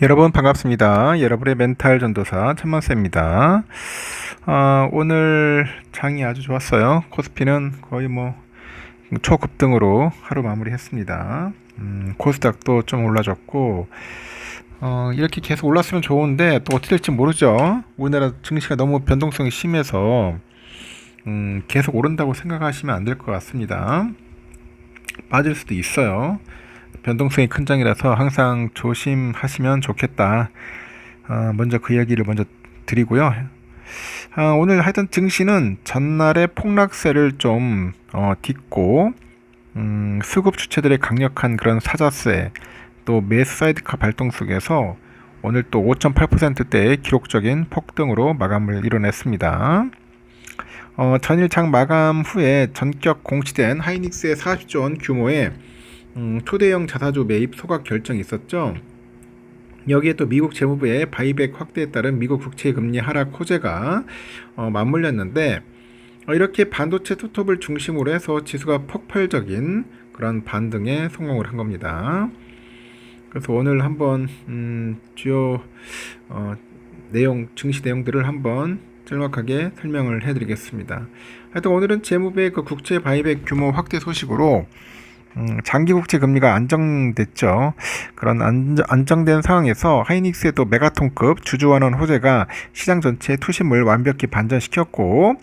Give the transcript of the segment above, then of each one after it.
여러분 반갑습니다. 여러분의 멘탈 전도사 천만세입니다. 오늘 장이 아주 좋았어요. 코스피는 거의 초급등으로 하루 마무리했습니다. 코스닥도 좀 올라졌고 이렇게 계속 올랐으면 좋은데 또 어떻게 될지 모르죠. 우리나라 증시가 너무 변동성이 심해서 계속 오른다고 생각하시면 안 될 것 같습니다. 빠질 수도 있어요. 변동성이 큰 장이라서 항상 조심하시면 좋겠다. 먼저 그 이야기를 먼저 드리고요. 오늘 하여튼 증시는 전날의 폭락세를 좀 딛고 수급 주체들의 강력한 그런 사자세 또 매수 사이드카 발동 속에서 오늘 또 5.8%대의 기록적인 폭등으로 마감을 이뤄냈습니다. 전일 장 마감 후에 전격 공시된 하이닉스의 40조 원 규모의 초대형 자사주 매입 소각 결정이 있었죠. 여기에 또 미국 재무부의 바이백 확대에 따른 미국 국채 금리 하락 호재가 맞물렸는데 이렇게 반도체 투톱을 중심으로 해서 지수가 폭발적인 그런 반등에 성공을 한 겁니다. 그래서 오늘 한번 주요 증시 내용들을 한번 짤막하게 설명을 해드리겠습니다. 하여튼 오늘은 재무부의 그 국채 바이백 규모 확대 소식으로 장기 국채 금리가 안정됐죠. 그런 안정된 상황에서 하이닉스의 또 메가톤급 주주환원 호재가 시장 전체의 투심을 완벽히 반전시켰고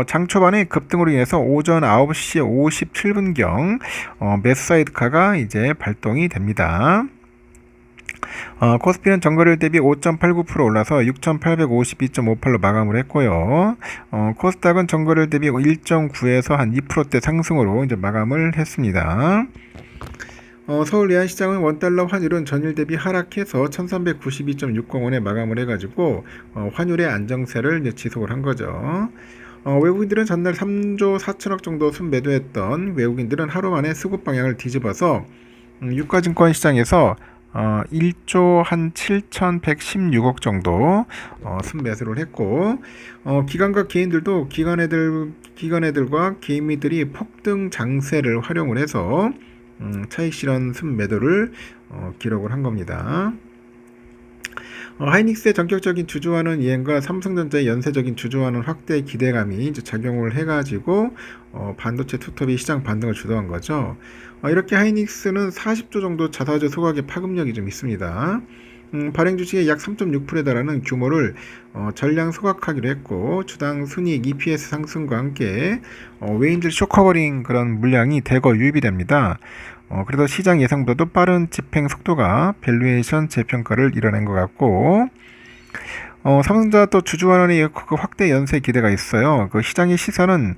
장 초반에 급등으로 인해서 오전 9시 57분경 매수 사이드카가 이제 발동이 됩니다. 코스피는 전거래일 대비 5.89% 올라서 6,852.58로 마감을 했고요. 코스닥은 전거래일 대비 1.9에서 한 2%대 상승으로 이제 마감을 했습니다. 서울 외환시장은 원달러 환율은 전일 대비 하락해서 1392.60원에 마감을 해가지고 환율의 안정세를 이제 지속을 한 거죠. 외국인들은 전날 3조 4천억 정도 순매도했던 외국인들은 하루 만에 수급 방향을 뒤집어서 유가증권 시장에서 1조 한 7,116억 정도 순매수를 했고 기관과 개인들도 기관애들과 개인들이 폭등 장세를 활용을 해서 차익 실현 순매도를 기록을 한 겁니다. 하이닉스의 전격적인 주주환원 이행과 삼성전자의 연쇄적인 주주환원 확대 기대감이 이제 작용을 해가지고 반도체 투톱이 시장 반등을 주도한 거죠. 이렇게 하이닉스는 40조 정도 자사주 소각의 파급력이 좀 있습니다. 발행 주식의 약 3.6%에 달하는 규모를 전량 소각하기로 했고 주당 순이익 EPS 상승과 함께 외인들 쇼커버링 그런 물량이 대거 유입이 됩니다. 그래서 시장 예상보다도 빠른 집행 속도가 밸류에이션 재평가를 이뤄낸 것 같고 삼성전자 또 주주환원의 그 확대 연쇄 기대가 있어요. 그 시장의 시선은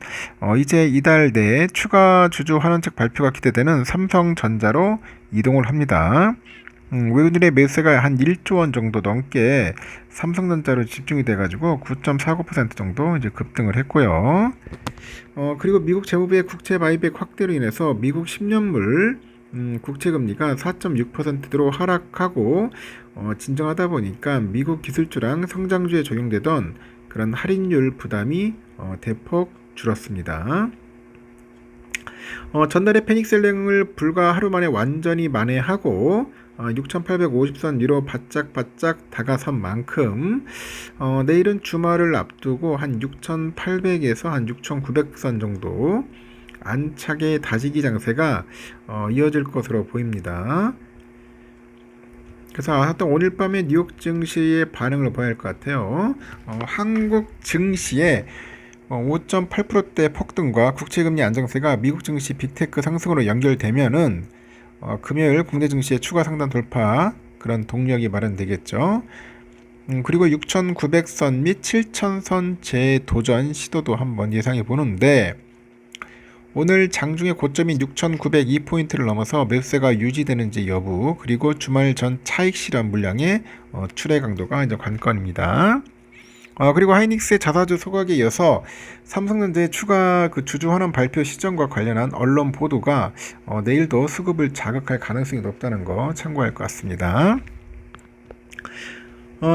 이제 이달 내에 추가 주주 환원책 발표가 기대되는 삼성전자로 이동을 합니다. 외국인의 매수세가 한 1조 원 정도 넘게 삼성전자로 집중이 돼가지고 9.49% 정도 이제 급등을 했고요. 그리고 미국 재무부의 국채 바이백 확대로 인해서 미국 10년물 국채금리가 4.6%로 하락하고 진정하다 보니까 미국 기술주랑 성장주에 적용되던 그런 할인율 부담이 대폭 줄었습니다. 전날에 패닉셀링을 불과 하루 만에 완전히 만회하고 6,850선 위로 바짝바짝 다가선 만큼 내일은 주말을 앞두고 한 6,800에서 한 6,900선 정도 안착의 다지기 장세가 이어질 것으로 보입니다. 그래서 하여튼 오늘 밤에 뉴욕 증시의 반응을 봐야 할 것 같아요. 한국 증시의 5.8%대 폭등과 국채금리 안정세가 미국 증시 빅테크 상승으로 연결되면은 금요일 국내 증시의 추가 상단 돌파 그런 동력이 마련되겠죠. 그리고 6,900선 및 7,000선 재도전 시도도 한번 예상해 보는데 오늘 장중의 고점인 6,902포인트를 넘어서 매수세가 유지되는지 여부 그리고 주말 전 차익 실현 물량의 출회 강도가 이제 관건입니다. 그리고 하이닉스의 자사주 소각에 이어서 삼성전자의 추가 그 주주 환원 발표 시점과 관련한 언론 보도가 내일도 수급을 자극할 가능성이 높다는 거 참고할 것 같습니다.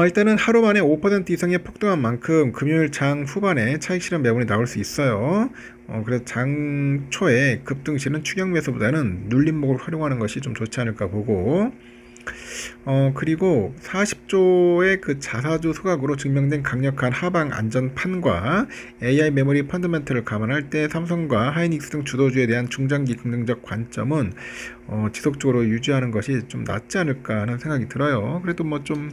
일단은 하루 만에 5% 이상의 폭등한 만큼 금요일 장 후반에 차익 실현 매물이 나올 수 있어요. 그래서 장 초에 급등 시는 추격 매수보다는 눌림목을 활용하는 것이 좀 좋지 않을까 보고 그리고 40조의 그 자사주 소각으로 증명된 강력한 하방 안전판과 AI 메모리 펀더멘털을 감안할 때 삼성과 하이닉스 등 주도주에 대한 중장기 긍정적 관점은 지속적으로 유지하는 것이 좀 낫지 않을까 하는 생각이 들어요. 그래도 뭐 좀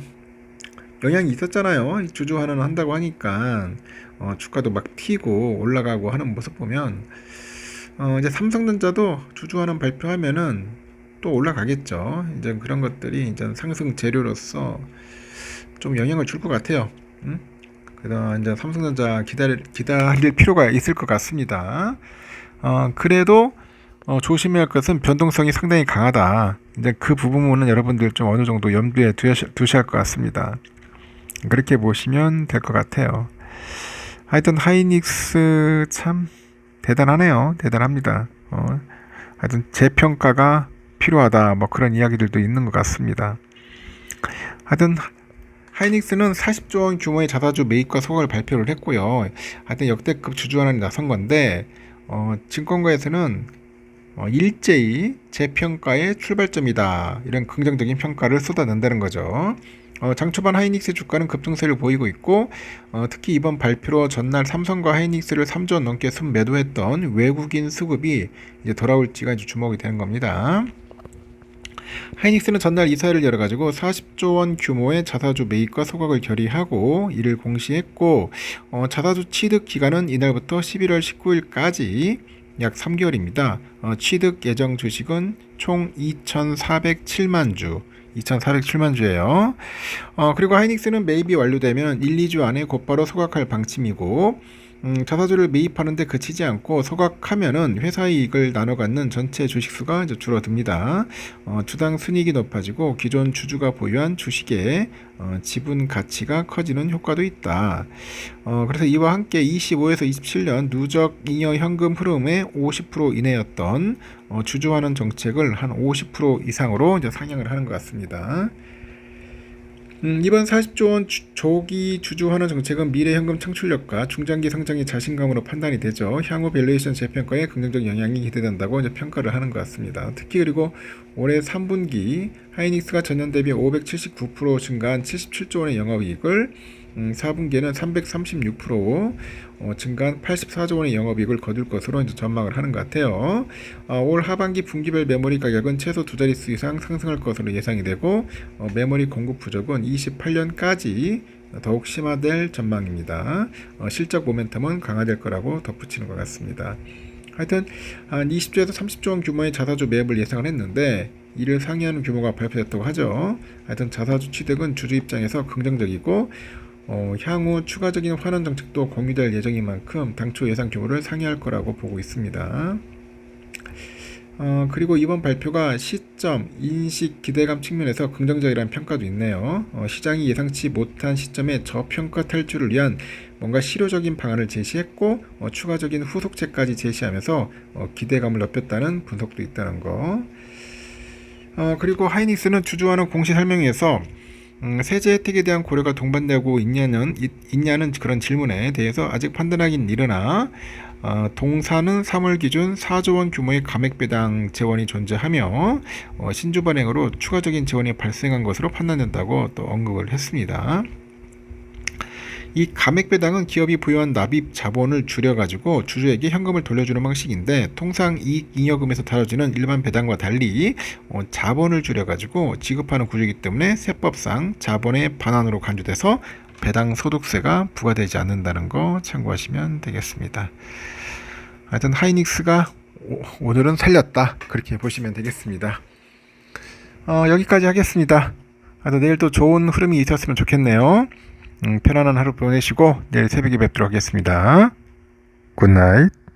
영향이 있었잖아요. 주주 환원 한다고 하니까 주가도 막 튀고 올라가고 하는 모습 보면 이제 삼성전자도 주주 환원 발표하면은 또 올라가겠죠. 이제 그런 것들이 이제 상승 재료로서 좀 영향을 줄 것 같아요. 그래서 이제 삼성전자 기다릴 필요가 있을 것 같습니다. 그래도 조심해야 할 것은 변동성이 상당히 강하다. 이제 그 부분은 여러분들 좀 어느 정도 염두에 두셔야 할 것 같습니다. 그렇게 보시면 될 것 같아요. 하여튼 하이닉스 참 대단하네요. 대단합니다. 하여튼 재평가가 필요하다. 뭐 그런 이야기들도 있는 것 같습니다. 하여튼 하이닉스는 40조 원 규모의 자사주 매입과 소각을 발표를 했고요. 하여튼 역대급 주주환원에 나선 건데 증권가에서는 일제히 재평가의 출발점이다. 이런 긍정적인 평가를 쏟아낸다는 거죠. 장 초반 하이닉스 주가는 급등세를 보이고 있고 특히 이번 발표로 전날 삼성과 하이닉스를 3조 원 넘게 순매도했던 외국인 수급이 이제 돌아올지가 이제 주목이 되는 겁니다. 하이닉스는 전날 이사회를 열어가지고 40조 원 규모의 자사주 매입과 소각을 결의하고 이를 공시했고 자사주 취득 기간은 이날부터 11월 19일까지 약 3개월입니다. 취득 예정 주식은 총 2,407만 주. 2,407만 주예요. 그리고 하이닉스는 매입이 완료되면 1, 2주 안에 곧바로 소각할 방침이고 자사주를 매입하는데 그치지 않고 소각하면은 회사 이익을 나눠 갖는 전체 주식수가 이제 줄어듭니다. 주당 순이익이 높아지고 기존 주주가 보유한 주식의 지분 가치가 커지는 효과도 있다. 그래서 이와 함께 25에서 27년 누적 잉여 현금 흐름의 50% 이내였던 주주환원 정책을 한 50% 이상으로 이제 상향을 하는 것 같습니다. 이번 40조 원 조기 주주 환원 정책은 미래 현금 창출력과 중장기 성장의 자신감으로 판단이 되죠. 향후 밸류에이션 재평가에 긍정적 영향이 기대된다고 이제 평가를 하는 것 같습니다. 특히 그리고 올해 3분기 하이닉스가 전년 대비 579% 증가한 77조 원의 영업이익을 4분기에는 336% 증가한 84조 원의 영업이익을 거둘 것으로 이제 전망을 하는 것 같아요. 올 하반기 분기별 메모리 가격은 최소 두 자릿수 이상 상승할 것으로 예상이 되고 메모리 공급 부족은 28년까지 더욱 심화될 전망입니다. 실적 모멘텀은 강화될 거라고 덧붙이는 것 같습니다. 하여튼 한 20조에서 30조 원 규모의 자사주 매입을 예상을 했는데 이를 상회하는 규모가 발표됐다고 하죠. 하여튼 자사주 취득은 주주 입장에서 긍정적이고 향후 추가적인 환원 정책도 공유될 예정인 만큼 당초 예상 규모를 상회할 거라고 보고 있습니다. 그리고 이번 발표가 시점, 인식, 기대감 측면에서 긍정적이라는 평가도 있네요. 시장이 예상치 못한 시점에 저평가 탈출을 위한 뭔가 실효적인 방안을 제시했고 추가적인 후속책까지 제시하면서 기대감을 높였다는 분석도 있다는 거. 그리고 하이닉스는 주주환원 공시 설명에서 세제 혜택에 대한 고려가 동반되고 있냐는 그런 질문에 대해서 아직 판단하기는 이르나 동사는 3월 기준 4조 원 규모의 감액 배당 재원이 존재하며 신주 발행으로 추가적인 재원이 발생한 것으로 판단된다고 또 언급을 했습니다. 이 감액 배당은 기업이 보유한 납입 자본을 줄여가지고 주주에게 현금을 돌려주는 방식인데 통상 이익 잉여금에서 다뤄지는 일반 배당과 달리 자본을 줄여가지고 지급하는 구조이기 때문에 세법상 자본의 반환으로 간주돼서 배당 소득세가 부과되지 않는다는 거 참고하시면 되겠습니다. 하여튼 하이닉스가 오늘은 살렸다 그렇게 보시면 되겠습니다. 여기까지 하겠습니다. 내일 또 좋은 흐름이 있었으면 좋겠네요. 편안한 하루 보내시고 내일 새벽에 뵙도록 하겠습니다. 굿나잇.